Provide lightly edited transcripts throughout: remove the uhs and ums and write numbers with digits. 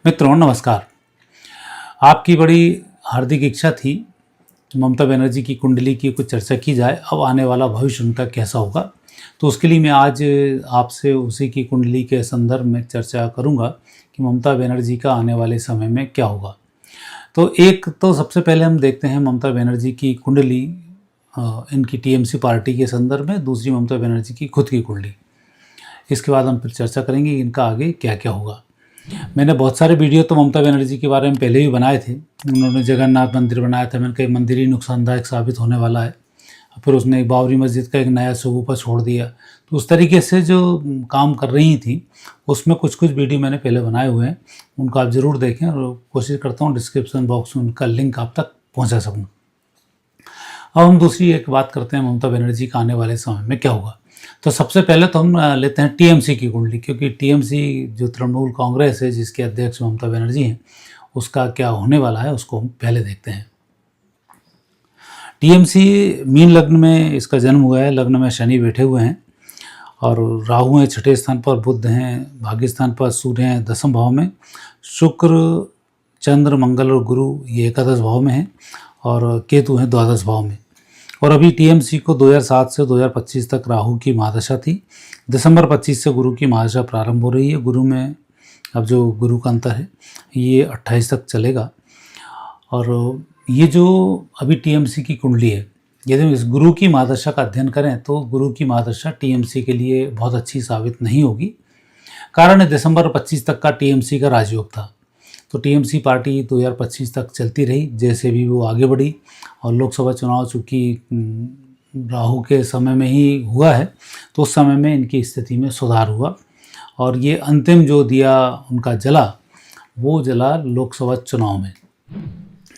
मित्रों नमस्कार। आपकी बड़ी हार्दिक इच्छा थी कि ममता बनर्जी की कुंडली की कुछ चर्चा की जाए, अब आने वाला भविष्य उनका कैसा होगा। तो उसके लिए मैं आज आपसे उसी की कुंडली के संदर्भ में चर्चा करूंगा कि ममता बनर्जी का आने वाले समय में क्या होगा। तो एक तो सबसे पहले हम देखते हैं ममता बनर्जी की कुंडली, इनकी टीएमसी पार्टी के संदर्भ में, दूसरी ममता बनर्जी की खुद की कुंडली। इसके बाद हम फिर चर्चा करेंगे कि इनका आगे क्या क्या होगा। मैंने बहुत सारे वीडियो तो ममता बनर्जी के बारे में पहले भी बनाए थे। उन्होंने जगन्नाथ मंदिर बनाया था, मैंने कहा मंदिर ही नुकसानदायक साबित होने वाला है। फिर उसने बाबरी मस्जिद का एक नया शगुफा छोड़ दिया। तो उस तरीके से जो काम कर रही थी उसमें कुछ कुछ वीडियो मैंने पहले बनाए हुए हैं, उनको आप ज़रूर देखें और कोशिश करता हूँ डिस्क्रिप्शन बॉक्स में उनका लिंक आप तक पहुँचा सकूँ। अब हम दूसरी एक बात करते हैं ममता बनर्जी का आने वाले समय में क्या होगा। तो सबसे पहले तो हम लेते हैं टीएमसी की कुंडली, क्योंकि टीएमसी जो तृणमूल कांग्रेस है जिसके अध्यक्ष ममता बनर्जी हैं, उसका क्या होने वाला है उसको हम पहले देखते हैं। टीएमसी मीन लग्न में इसका जन्म हुआ है, लग्न में शनि बैठे हुए हैं और राहु हैं छठे स्थान पर, बुध हैं भाग्य स्थान पर, सूर्य हैं दसम भाव में, शुक्र चंद्र मंगल और गुरु ये एकादश भाव में हैं और केतु हैं द्वादश भाव में। और अभी टीएमसी को 2007 से 2025 तक राहु की महादशा थी। दिसंबर 25 से गुरु की महादशा प्रारंभ हो रही है। गुरु में अब जो गुरु का अंतर है ये 28 तक चलेगा। और ये जो अभी टीएमसी की कुंडली है, यदि इस गुरु की महादशा का अध्ययन करें तो गुरु की महादशा टीएमसी के लिए बहुत अच्छी साबित नहीं होगी। कारण है दिसंबर 25 तक का टीएमसी का राजयोग था। तो टीएमसी पार्टी 2025 तक चलती रही, जैसे भी वो आगे बढ़ी। और लोकसभा चुनाव चूँकि राहु के समय में ही हुआ है तो उस समय में इनकी स्थिति में सुधार हुआ और ये अंतिम जो दिया उनका जला, वो जला लोकसभा चुनाव में,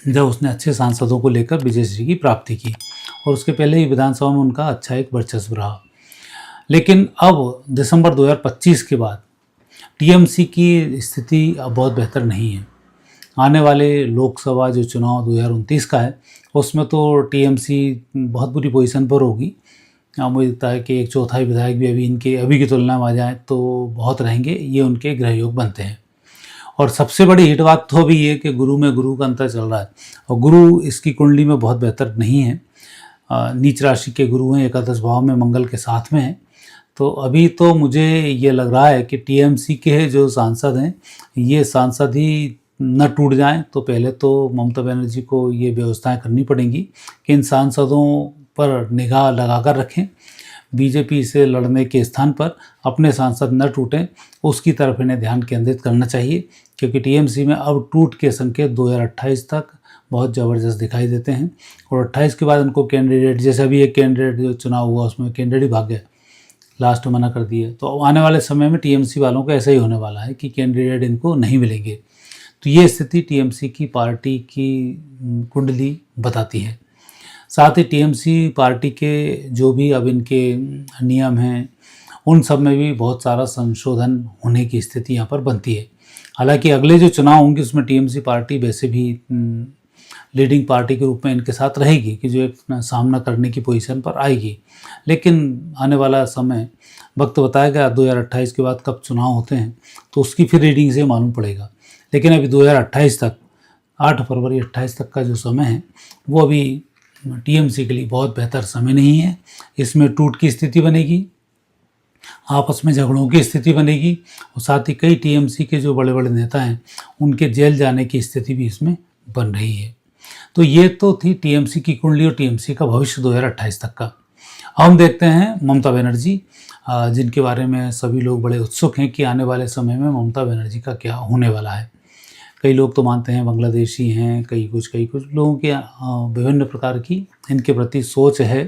जब उसने अच्छे सांसदों को लेकर विजयश्री की प्राप्ति की। और उसके पहले ही विधानसभा में उनका अच्छा एक वर्चस्व रहा। लेकिन अब दिसंबर 2025 के बाद टीएमसी की स्थिति अब बहुत बेहतर नहीं है। आने वाले लोकसभा जो चुनाव 2029 का है उसमें तो टीएमसी बहुत बुरी पोजीशन पर होगी। मुझे लगता है कि 1/4 विधायक भी अभी की तुलना में आ जाए तो बहुत रहेंगे, ये उनके ग्रह योग बनते हैं। और सबसे बड़ी हिट बात तो भी ये कि गुरु में गुरु का अंतर चल रहा है और गुरु इसकी कुंडली में बहुत बेहतर नहीं है। नीच राशि के गुरु हैं, एकादश भाव में मंगल के साथ में हैं। तो अभी तो मुझे ये लग रहा है कि टीएमसी के जो सांसद हैं ये सांसद ही न टूट जाएं, तो पहले तो ममता बनर्जी को ये व्यवस्थाएं करनी पड़ेंगी कि इन सांसदों पर निगाह लगाकर रखें। बीजेपी से लड़ने के स्थान पर अपने सांसद न टूटें, उसकी तरफ इन्हें ध्यान केंद्रित करना चाहिए, क्योंकि टीएमसी में अब टूट के संकेत 2028 तक बहुत ज़बरदस्त दिखाई देते हैं। और 28 के बाद उनको कैंडिडेट, जैसे अभी एक कैंडिडेट जो चुनाव हुआ उसमें कैंडिडेट ही भाग गया, लास्ट में मना कर दिया। तो आने वाले समय में टीएमसी वालों को ऐसा ही होने वाला है कि कैंडिडेट इनको नहीं मिलेंगे। तो ये स्थिति टीएमसी की पार्टी की कुंडली बताती है। साथ ही टीएमसी पार्टी के जो भी अब इनके नियम हैं उन सब में भी बहुत सारा संशोधन होने की स्थिति यहाँ पर बनती है। हालांकि अगले जो चुनाव होंगे उसमें टीएमसी पार्टी वैसे भी लीडिंग पार्टी के रूप में इनके साथ रहेगी कि जो एक सामना करने की पोजीशन पर आएगी। लेकिन आने वाला समय वक्त बताएगा 2028 के बाद कब चुनाव होते हैं, तो उसकी फिर रीडिंग से मालूम पड़ेगा। लेकिन अभी 2028 तक, 8 फरवरी 28 तक का जो समय है वो अभी टीएमसी के लिए बहुत बेहतर समय नहीं है। इसमें टूट की स्थिति बनेगी, आपस में झगड़ों की स्थिति बनेगी और साथ ही कई टीएमसी के जो बड़े बड़े नेता हैं उनके जेल जाने की स्थिति भी इसमें बन रही है। तो ये तो थी टीएमसी की कुंडली और टीएमसी का भविष्य 2028 तक का। हम देखते हैं ममता बनर्जी, जिनके बारे में सभी लोग बड़े उत्सुक हैं कि आने वाले समय में ममता बनर्जी का क्या होने वाला है। कई लोग तो मानते हैं बांग्लादेशी हैं, कई कुछ लोगों के विभिन्न प्रकार की इनके प्रति सोच है।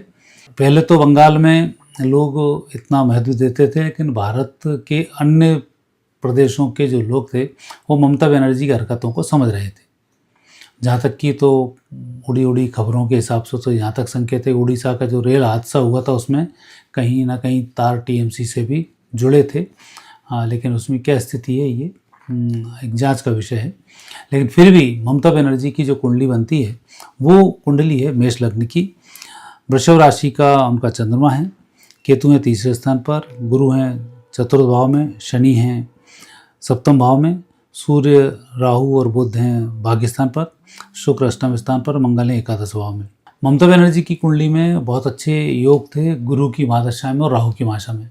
पहले तो बंगाल में लोग इतना महत्व देते थे, लेकिन भारत के अन्य प्रदेशों के जो लोग थे वो ममता बनर्जी की हरकतों को समझ रहे थे। जहाँ तक कि तो उड़ी खबरों के हिसाब से तो यहाँ तक संकेत है उड़ीसा का जो रेल हादसा हुआ था उसमें कहीं ना कहीं तार टीएमसी से भी जुड़े थे। लेकिन उसमें क्या स्थिति है ये एक जांच का विषय है। लेकिन फिर भी ममता बनर्जी की जो कुंडली बनती है वो कुंडली है मेष लग्न की। वृषभ राशि का उनका चंद्रमा है, केतु हैं तीसरे स्थान पर, गुरु हैं चतुर्थ भाव में, शनि हैं सप्तम भाव में सूर्य, राहु और बुध हैं भाग्य स्थान पर, शुक्र अष्टम स्थान पर, मंगल है एकादश भाव में। ममता बनर्जी की कुंडली में बहुत अच्छे योग थे गुरु की महादशा में और राहु की महादशा में।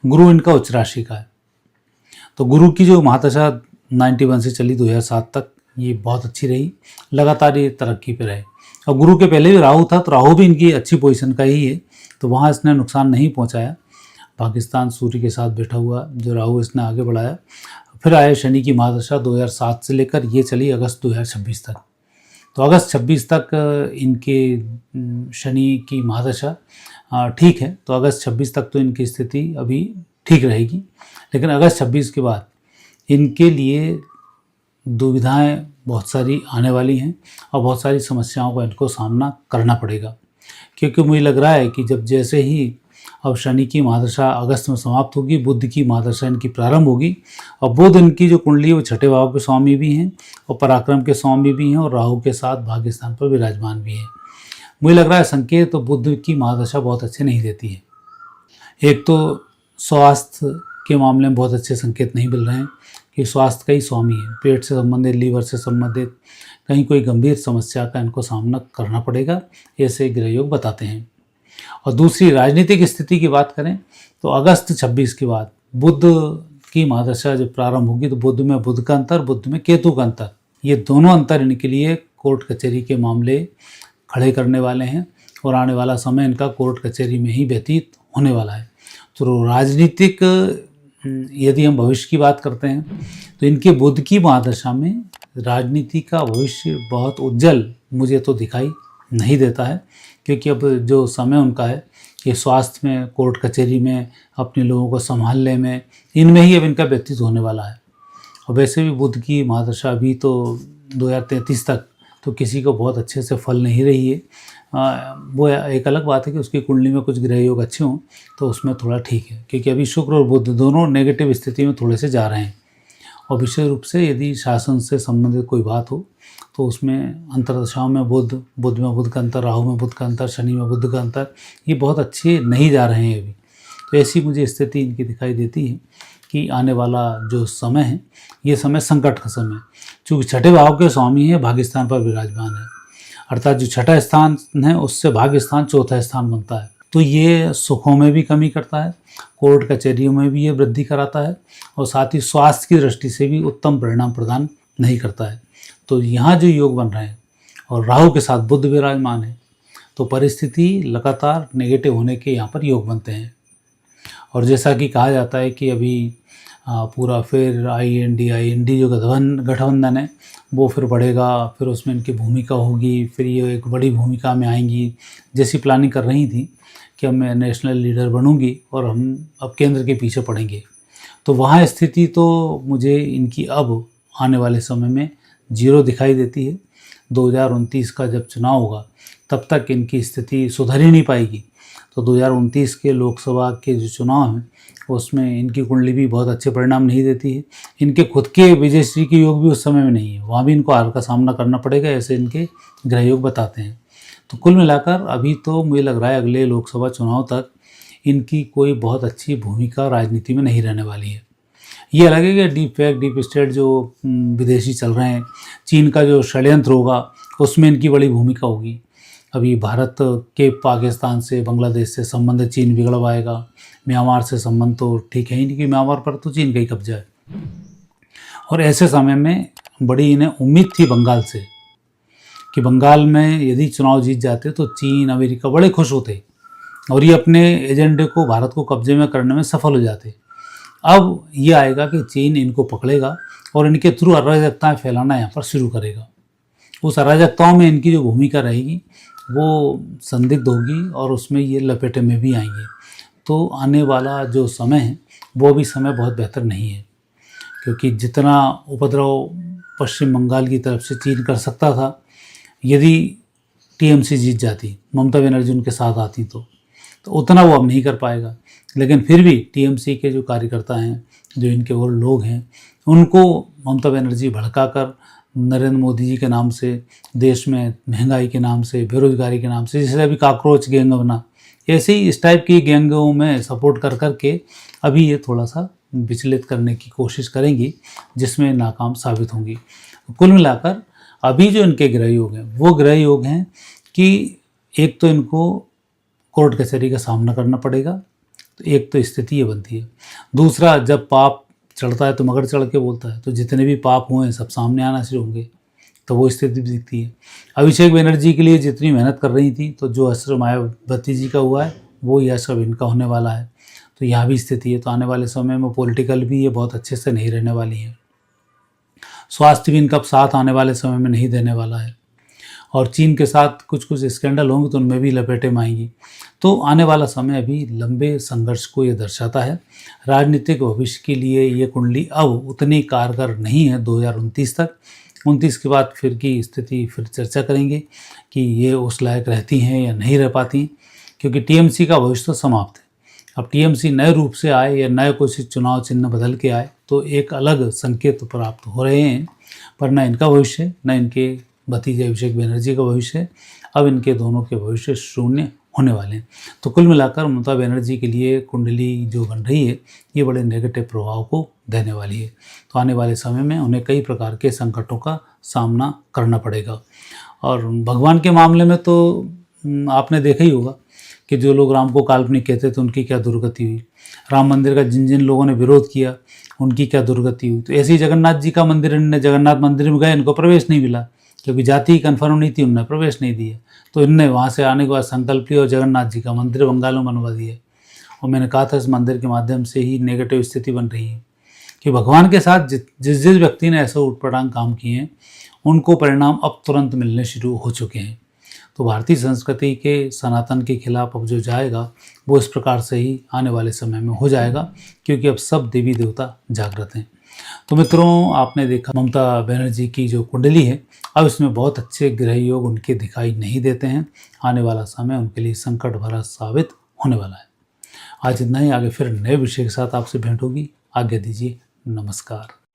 गुरु इनका उच्च राशि का है, तो गुरु की जो महादशा 91 से चली 2007 तक, ये बहुत अच्छी रही, लगातार ये तरक्की पे रहे। और गुरु के पहले भी राहु था, तो राहु भी इनकी अच्छी पोजीशन का ही है, तो वहाँ इसने नुकसान नहीं पहुँचाया। पाकिस्तान सूर्य के साथ बैठा हुआ जो राहु इसने आगे बढ़ाया। फिर आए शनि की महादशा 2007 से लेकर ये चली अगस्त 2026 तक। तो अगस्त 26 तक इनके शनि की महादशा ठीक है, तो अगस्त 26 तक तो इनकी स्थिति अभी ठीक रहेगी। लेकिन अगस्त 26 के बाद इनके लिए दुविधाएं बहुत सारी आने वाली हैं और बहुत सारी समस्याओं का इनको सामना करना पड़ेगा, क्योंकि मुझे लग रहा है कि जब जैसे ही अब शनि की महादशा अगस्त में समाप्त होगी, बुध की महादशा इनकी प्रारंभ होगी। और बुध इनकी जो कुंडली है वो छठे भाव के स्वामी भी हैं और पराक्रम के स्वामी भी हैं और राहु के साथ भाग्य स्थान पर विराजमान भी हैं। मुझे लग रहा है संकेत तो बुध की महादशा बहुत अच्छे नहीं देती है। एक तो स्वास्थ्य के मामले में बहुत अच्छे संकेत नहीं मिल रहे हैं कि स्वास्थ्य का ही स्वामी है, पेट से संबंधित, लीवर से संबंधित कहीं कोई गंभीर समस्या का इनको सामना करना पड़ेगा, ऐसे ग्रह योग बताते हैं। और दूसरी राजनीतिक स्थिति की बात करें तो अगस्त 26 के बाद बुध की महादशा जब प्रारंभ होगी तो बुध में बुध का अंतर, बुध में केतु का अंतर, ये दोनों अंतर इनके लिए कोर्ट कचहरी के मामले खड़े करने वाले हैं और आने वाला समय इनका कोर्ट कचहरी में ही व्यतीत होने वाला है। तो राजनीतिक यदि हम भविष्य की बात करते हैं तो इनके बुध की महादशा में राजनीति का भविष्य बहुत उज्जवल मुझे तो दिखाई नहीं देता है, क्योंकि अब जो समय उनका है कि स्वास्थ्य में, कोर्ट कचहरी में, अपने लोगों को संभालने में, इनमें ही अब इनका व्यतीत होने वाला है। और वैसे भी बुध की महादशा अभी तो 2033 तक तो किसी को बहुत अच्छे से फल नहीं रही है। वो एक अलग बात है कि उसकी कुंडली में कुछ ग्रह योग अच्छे हों तो उसमें थोड़ा ठीक है, क्योंकि अभी शुक्र और बुध दोनों नेगेटिव स्थिति में थोड़े से जा रहे हैं। और विशेष रूप से यदि शासन से संबंधित कोई बात हो तो उसमें अंतर्दशाओं में बुध में बुध का अंतर, राहु में बुध का अंतर, शनि में बुध का अंतर, ये बहुत अच्छे नहीं जा रहे हैं अभी। तो ऐसी मुझे स्थिति इनकी दिखाई देती है कि आने वाला जो समय है ये समय संकट का समय, चूँकि छठे भाव के स्वामी है, भाग्य स्थान पर विराजमान है, अर्थात जो छठा स्थान है उससे भाग्य स्थान चौथा स्थान बनता है। तो ये सुखों में भी कमी करता है, कोर्ट कचहरियों में भी ये वृद्धि कराता है और साथ ही स्वास्थ्य की दृष्टि से भी उत्तम परिणाम प्रदान नहीं करता है। तो यहाँ जो योग बन रहे हैं और राहु के साथ बुध विराजमान है तो परिस्थिति लगातार नेगेटिव होने के यहाँ पर योग बनते हैं। और जैसा कि कहा जाता है कि अभी पूरा फिर IND जो गठबंधन है वो फिर बढ़ेगा, फिर उसमें इनकी भूमिका होगी, फिर ये एक बड़ी भूमिका में आएंगी, जैसी प्लानिंग कर रही थी कि अब मैं नेशनल लीडर बनूंगी और हम अब केंद्र के पीछे पड़ेंगे। तो वहाँ स्थिति तो मुझे इनकी अब आने वाले समय में जीरो दिखाई देती है। 2029 का जब चुनाव होगा तब तक इनकी स्थिति सुधर ही नहीं पाएगी। तो 2029 के लोकसभा के जो चुनाव हैं उसमें इनकी कुंडली भी बहुत अच्छे परिणाम नहीं देती है। इनके खुद के विजयश्री के योग भी उस समय में नहीं है, वहाँ भी इनको हार का सामना करना पड़ेगा, ऐसे इनके ग्रह योग बताते हैं। तो कुल मिलाकर अभी तो मुझे लग रहा है अगले लोकसभा चुनाव तक इनकी कोई बहुत अच्छी भूमिका राजनीति में नहीं रहने वाली है। ये अलग है कि डीप स्टेट जो विदेशी चल रहे हैं, चीन का जो षड्यंत्र होगा उसमें इनकी बड़ी भूमिका होगी। अभी भारत के पाकिस्तान से, बांग्लादेश से संबंध चीन बिगड़वाएगा, म्यांमार से संबंध तो ठीक है ही नहीं कि म्यांमार पर तो चीन का ही कब्जा है। और ऐसे समय में बड़ी इन्हें उम्मीद थी बंगाल से कि बंगाल में यदि चुनाव जीत जाते तो चीन, अमेरिका बड़े खुश होते और ये अपने एजेंडे को भारत को कब्जे में करने में सफल हो जाते। अब ये आएगा कि चीन इनको पकड़ेगा और इनके थ्रू अराजकताएं फैलाना यहाँ पर शुरू करेगा। उस अराजकताओं में इनकी जो भूमिका रहेगी वो संदिग्ध होगी और उसमें ये लपेटे में भी आएंगे। तो आने वाला जो समय है वो भी समय बहुत बेहतर नहीं है, क्योंकि जितना उपद्रव पश्चिम बंगाल की तरफ से चीन कर सकता था, यदि TMC जीत जाती, ममता बनर्जी उनके साथ आती तो उतना वो अब नहीं कर पाएगा। लेकिन फिर भी TMC के जो कार्यकर्ता हैं, जो इनके वो लोग हैं, उनको ममता बनर्जी भड़काकर नरेंद्र मोदी जी के नाम से, देश में महंगाई के नाम से, बेरोजगारी के नाम से, जैसे अभी कॉकरोच गैंग बना, ऐसे ही इस टाइप की गैंगों में सपोर्ट कर कर के अभी ये थोड़ा सा विचलित करने की कोशिश करेंगी, जिसमें नाकाम साबित होंगी। कुल मिलाकर अभी जो इनके ग्रह योग हैं वो ग्रह योग हैं कि एक तो इनको कोर्ट कचहरी का सामना करना पड़ेगा, तो एक तो स्थिति ये बनती है। दूसरा, जब पाप चढ़ता है तो मगर चढ़ के बोलता है, तो जितने भी पाप हुए हैं सब सामने आना शुरू होंगे, तो वो स्थिति भी दिखती है। अभिषेक बनर्जी के लिए जितनी मेहनत कर रही थी, तो जो असर मायावती जी का हुआ है वो यश अब इनका होने वाला है। तो यहाँ भी स्थिति है। तो आने वाले समय में पॉलिटिकल भी ये बहुत अच्छे से नहीं रहने वाली है। स्वास्थ्य भी इनका साथ आने वाले समय में नहीं देने वाला है। और चीन के साथ कुछ कुछ स्कैंडल होंगे तो उनमें भी लपेटे में आएंगी। तो आने वाला समय अभी लंबे संघर्ष को ये दर्शाता है। राजनीतिक भविष्य के लिए ये कुंडली अब उतनी कारगर नहीं है 2029 तक। 29 के बाद फिर की स्थिति फिर चर्चा करेंगे कि ये उस लायक रहती हैं या नहीं रह पाती, क्योंकि टीएमसी का भविष्य तो समाप्त है। अब टीएमसी नए रूप से आए या नए कोई चुनाव चिन्ह बदल के आए तो एक अलग संकेत प्राप्त हो रहे हैं, पर न इनका भविष्य न इनके भतीजे अभिषेक बनर्जी का भविष्य, अब इनके दोनों के भविष्य शून्य होने वाले हैं। तो कुल मिलाकर ममता बनर्जी के लिए कुंडली जो बन रही है ये बड़े नेगेटिव प्रभाव को देने वाली है। तो आने वाले समय में उन्हें कई प्रकार के संकटों का सामना करना पड़ेगा। और भगवान के मामले में तो आपने देखा ही होगा कि जो लोग राम को काल्पनिक कहते थे उनकी क्या दुर्गति हुई, राम मंदिर का जिन जिन लोगों ने विरोध किया उनकी क्या दुर्गति हुई। तो ऐसे ही जगन्नाथ जी का मंदिर, इनने जगन्नाथ मंदिर में गए, इनको प्रवेश नहीं मिला क्योंकि जाति कन्फर्म नहीं थी, उन्होंने प्रवेश नहीं दिया। तो इनने वहाँ से आने के बाद संकल्प लिया और जगन्नाथ जी का मंदिर बंगाल में बनवा दिया। और मैंने कहा था इस मंदिर के माध्यम से ही नेगेटिव स्थिति बन रही है कि भगवान के साथ जिस जिस व्यक्ति ने ऐसे उटपटांग काम किए हैं उनको परिणाम अब तुरंत मिलने शुरू हो चुके हैं। तो भारतीय संस्कृति के सनातन के खिलाफ अब जो जाएगा वो इस प्रकार से ही आने वाले समय में हो जाएगा, क्योंकि अब सब देवी देवता जागृत हैं। तो मित्रों, आपने देखा ममता बनर्जी की जो कुंडली है, अब इसमें बहुत अच्छे ग्रह योग उनके दिखाई नहीं देते हैं। आने वाला समय उनके लिए संकट भरा साबित होने वाला है। आज इतना ही, आगे फिर नए विषय के साथ आपसे भेंट होगी। आज्ञा दीजिए, नमस्कार।